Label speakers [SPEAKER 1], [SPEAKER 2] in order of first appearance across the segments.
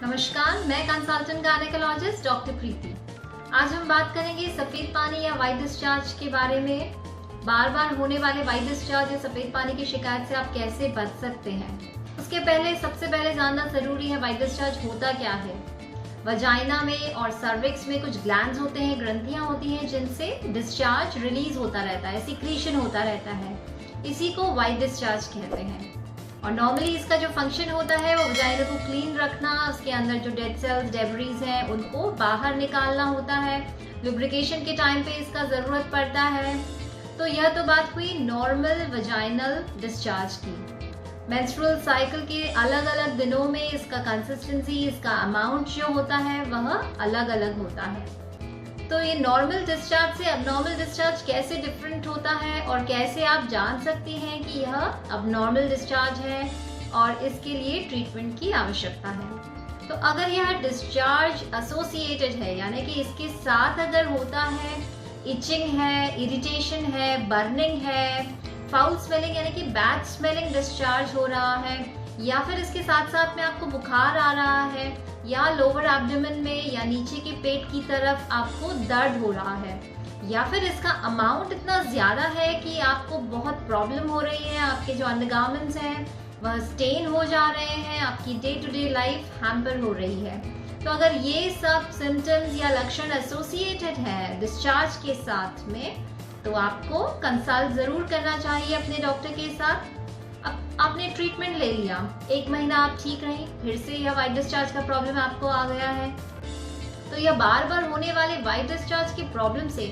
[SPEAKER 1] नमस्कार, मैं consultant gynaecologist doctor प्रीति। आज हम बात करेंगे सफेद पानी या व्हाइट डिस्चार्ज के बारे में। बार बार होने वाले व्हाइट डिस्चार्ज या सफेद पानी की शिकायत से आप कैसे बच सकते हैं। उसके पहले सबसे पहले जानना जरूरी है व्हाइट डिस्चार्ज होता क्या है। वजाइना में और सर्विक्स में कुछ ग्लैंड्स होते हैं, ग्रंथियां होती हैं जिनसे डिस्चार्ज रिलीज होता रहता है, सिक्रीशन होता रहता है। इसी को व्हाइट डिस्चार्ज कहते हैं। और नॉर्मली इसका जो फंक्शन होता है वो वजाइना को क्लीन रखना, उसके अंदर जो डेड सेल्स डेब्रीज हैं उनको बाहर निकालना होता है। लुब्रिकेशन के टाइम पे इसका ज़रूरत पड़ता है। तो यह तो बात हुई नॉर्मल वजाइनल डिस्चार्ज की। मेंस्ट्रुअल साइकिल के अलग अलग दिनों में इसका कंसिस्टेंसी, इसका अमाउंट जो होता है वह अलग अलग होता है। तो ये नॉर्मल डिस्चार्ज से अबनॉर्मल डिस्चार्ज कैसे डिफरेंट होता है और कैसे आप जान सकते हैं कि यह अबनॉर्मल डिस्चार्ज है और इसके लिए ट्रीटमेंट की आवश्यकता है। तो अगर यह डिस्चार्ज एसोसिएटेड है, यानी कि इसके साथ अगर होता है इचिंग है, इरिटेशन है, बर्निंग है, फाउल स्मेलिंग यानी कि बैड स्मेलिंग डिस्चार्ज हो रहा है, या फिर इसके साथ साथ में आपको बुखार आ रहा है, या लोअर एब्डोमेन में या नीचे के पेट की तरफ आपको दर्द हो रहा है, या फिर इसका अमाउंट इतना ज़्यादा है कि आपको बहुत प्रॉब्लम हो रही है, आपके जो अंडरगारमेंट्स हैं वह स्टेन हो जा रहे हैं, आपकी day to day life hamper हो रही है। तो अगर ये सब सिम्टम्स या लक्षण एसोसिएटेड है डिस्चार्ज के साथ में, तो आपको कंसल्ट ज़रूर करना चाहिए अपने डॉक्टर के साथ। अब आपने ट्रीटमेंट ले लिया, 1 महीना आप ठीक रही, फिर से यह व्हाइट डिस्चार्ज का प्रॉब्लम आपको आ गया है। तो यह बार बार होने वाले व्हाइट डिस्चार्ज की प्रॉब्लम से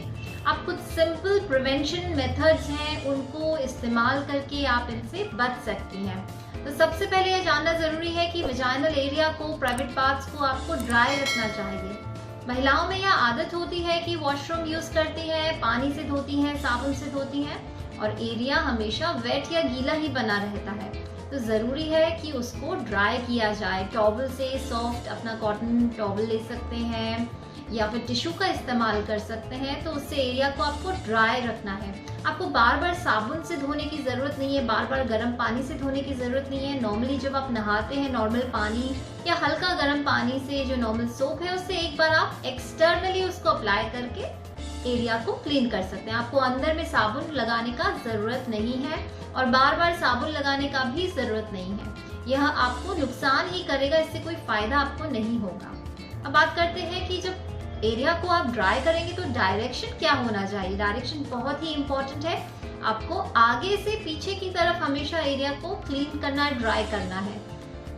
[SPEAKER 1] आप कुछ सिंपल प्रिवेंशन मेथड्स हैं उनको इस्तेमाल करके आप इनसे बच सकती हैं। तो सबसे पहले यह जानना जरूरी है कि वजाइनल एरिया को, प्राइवेट पार्ट्स को आपको ड्राई रखना चाहिए। महिलाओं में यह आदत होती है कि वॉशरूम यूज करती हैं, पानी से धोती हैं, साबुन से धोती हैं और एरिया हमेशा वेट या गीला ही बना रहता है। तो ज़रूरी है कि उसको ड्राई किया जाए। टॉवल से, सॉफ्ट अपना कॉटन टॉवल ले सकते हैं या फिर टिश्यू का इस्तेमाल कर सकते हैं। तो उससे एरिया को आपको ड्राई रखना है। आपको बार बार साबुन से धोने की ज़रूरत नहीं है, बार बार गर्म पानी से धोने की ज़रूरत नहीं है। नॉर्मली जब आप नहाते हैं नॉर्मल पानी या हल्का गर्म पानी से, जो नॉर्मल सोप है उससे एक बार आप एक्सटर्नली उसको अप्लाई करके एरिया को क्लीन कर सकते हैं। आपको अंदर में साबुन लगाने का ज़रूरत नहीं है और बार बार साबुन लगाने का भी ज़रूरत नहीं है। यह आपको नुकसान ही करेगा, इससे कोई फ़ायदा आपको नहीं होगा। अब बात करते हैं कि जब एरिया को आप ड्राई करेंगे तो डायरेक्शन क्या होना चाहिए। डायरेक्शन बहुत ही इम्पोर्टेंट है। आपको आगे से पीछे की तरफ हमेशा एरिया को क्लीन करना, ड्राई करना है,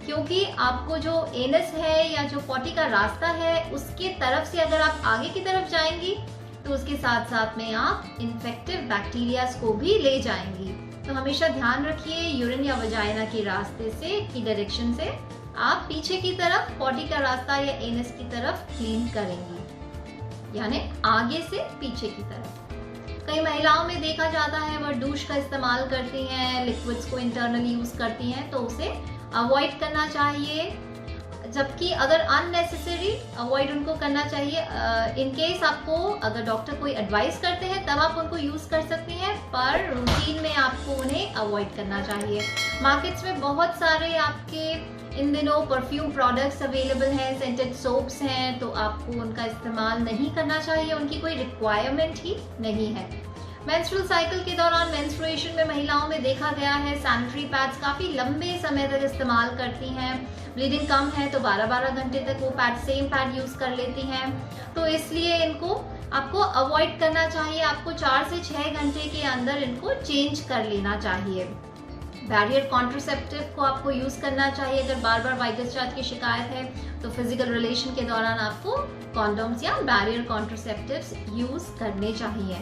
[SPEAKER 1] क्योंकि आपको जो एनस है या जो पॉटी का रास्ता है उसके तरफ से अगर आप आगे की तरफ जाएंगी तो उसके साथ साथ में आप इन्फेक्टिव बैक्टीरियाज को भी ले जाएंगी। तो हमेशा ध्यान रखिए यूरिन या वजाइना के रास्ते से की डायरेक्शन से आप पीछे की तरफ पॉटी का रास्ता या एनस की तरफ क्लीन करेंगी, यानी आगे से पीछे की तरफ। कई महिलाओं में देखा जाता है वह डूश का इस्तेमाल करती हैं, लिक्विड्स को इंटरनली यूज करती हैं, तो उसे अवॉइड करना चाहिए। जबकि अगर अननेसेसरी अवॉइड उनको करना चाहिए। इन केस आपको अगर डॉक्टर कोई एडवाइस करते हैं तब आप उनको यूज़ कर सकती हैं, पर रूटीन में आपको उन्हें अवॉइड करना चाहिए। मार्केट्स में बहुत सारे आपके इन दिनों परफ्यूम प्रोडक्ट्स अवेलेबल हैं, सेंटेड सोप्स हैं, तो आपको उनका इस्तेमाल नहीं करना चाहिए, उनकी कोई रिक्वायरमेंट ही नहीं है। मेंस्ट्रुअल साइकिल के दौरान मेंस्ट्रुएशन में महिलाओं में देखा गया है सैनिटरी पैड्स काफ़ी लंबे समय तक इस्तेमाल करती हैं। ब्लीडिंग कम है तो 12-12 घंटे तक वो सेम पैड यूज़ कर लेती हैं। तो इसलिए इनको आपको अवॉइड करना चाहिए। आपको 4 से 6 घंटे के अंदर इनको चेंज कर लेना चाहिए। बैरियर कॉन्ट्रासेप्टिव को आपको यूज़ करना चाहिए। अगर बार बार व्हाइट डिस्चार्ज की शिकायत है तो फिजिकल रिलेशन के दौरान आपको कॉन्डोम्स या बैरियर कॉन्ट्रासेप्टिव्स यूज़ करने चाहिए।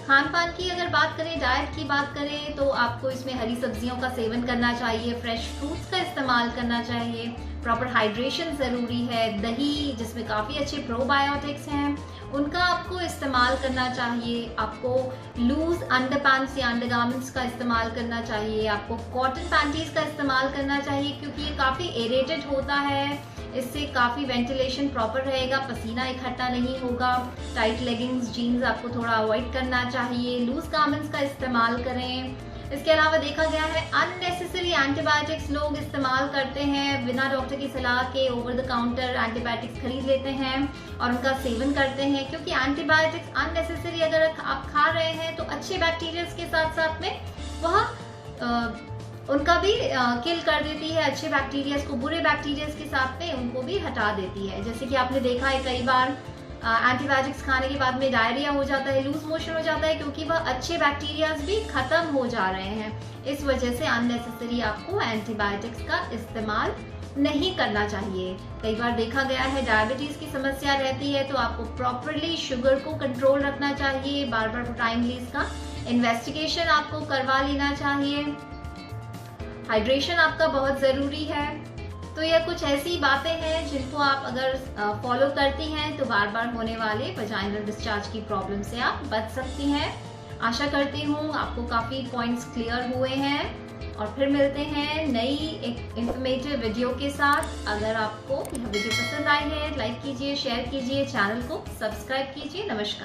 [SPEAKER 1] खान पान की अगर बात करें, डाइट की बात करें, तो आपको इसमें हरी सब्जियों का सेवन करना चाहिए, फ्रेश फ्रूट्स का इस्तेमाल करना चाहिए, प्रॉपर हाइड्रेशन ज़रूरी है। दही जिसमें काफ़ी अच्छे प्रोबायोटिक्स हैं उनका आपको इस्तेमाल करना चाहिए। आपको लूज अंडरपैंट्स या अंडरगारमेंट्स का इस्तेमाल करना चाहिए। आपको कॉटन पैंटीज़ का इस्तेमाल करना चाहिए क्योंकि ये काफ़ी एरेटेड होता है, इससे काफ़ी वेंटिलेशन प्रॉपर रहेगा, पसीना इकट्ठा नहीं होगा। टाइट लेगिंग्स, जीन्स आपको थोड़ा अवॉइड करना चाहिए। लूज गारमेंट्स का इस्तेमाल करें। इसके अलावा देखा गया है अननेसेसरी एंटीबायोटिक्स लोग इस्तेमाल करते हैं, बिना डॉक्टर की सलाह के ओवर द काउंटर एंटीबायोटिक्स खरीद लेते हैं और उनका सेवन करते हैं, क्योंकि एंटीबायोटिक्स अननेसेसरी अगर आप खा रहे हैं तो अच्छे बैक्टीरिया के साथ साथ में वह उनका भी किल कर देती है, अच्छे बैक्टीरिया को बुरे बैक्टीरिया के साथ में उनको भी हटा देती है। जैसे कि आपने देखा है कई बार एंटीबायोटिक्स खाने के बाद में डायरिया हो जाता है, लूज मोशन हो जाता है, क्योंकि वह अच्छे बैक्टीरियाज भी खत्म हो जा रहे हैं। इस वजह से अननेसेसरी आपको एंटीबायोटिक्स का इस्तेमाल नहीं करना चाहिए। कई बार देखा गया है डायबिटीज की समस्या रहती है तो आपको प्रॉपरली शुगर को कंट्रोल रखना चाहिए, बार बार टाइमली इसका इन्वेस्टिगेशन आपको करवा लेना चाहिए। हाइड्रेशन आपका बहुत ज़रूरी है। तो यह कुछ ऐसी बातें हैं जिनको आप अगर फॉलो करती हैं तो बार बार होने वाले वजाइनल डिस्चार्ज की प्रॉब्लम से आप बच सकती हैं। आशा करती हूँ आपको काफ़ी पॉइंट्स क्लियर हुए हैं और फिर मिलते हैं नई एक इंफॉर्मेटिव वीडियो के साथ। अगर आपको यह वीडियो पसंद आई है लाइक कीजिए, शेयर कीजिए, चैनल को सब्सक्राइब कीजिए। नमस्कार।